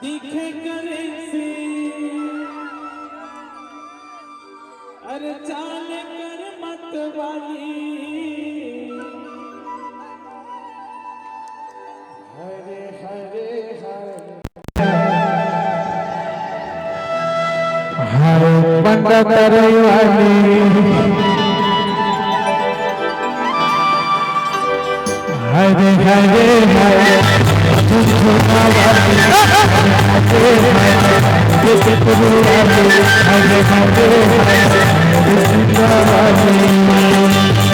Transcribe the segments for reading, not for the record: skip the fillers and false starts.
दिखे करे से अरे चाल कर मत वाली हरे हरे हरे बंद करे वाली हरे हरे हरे झुझुना वाली हरे हरे झुझुना वाली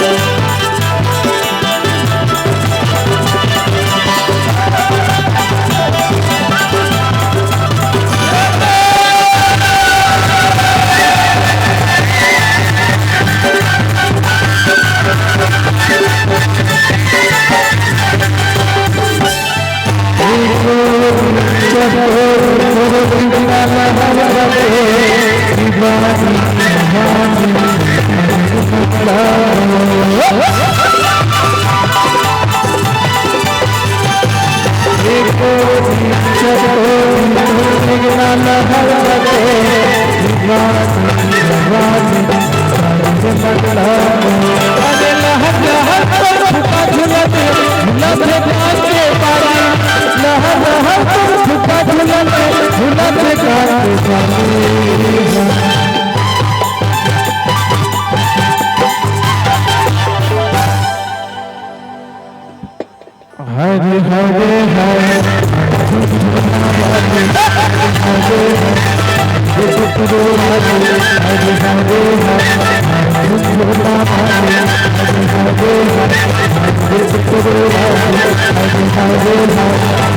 हरे हरे हरे झुझुना वाली हरे हरे हरे हरे हरे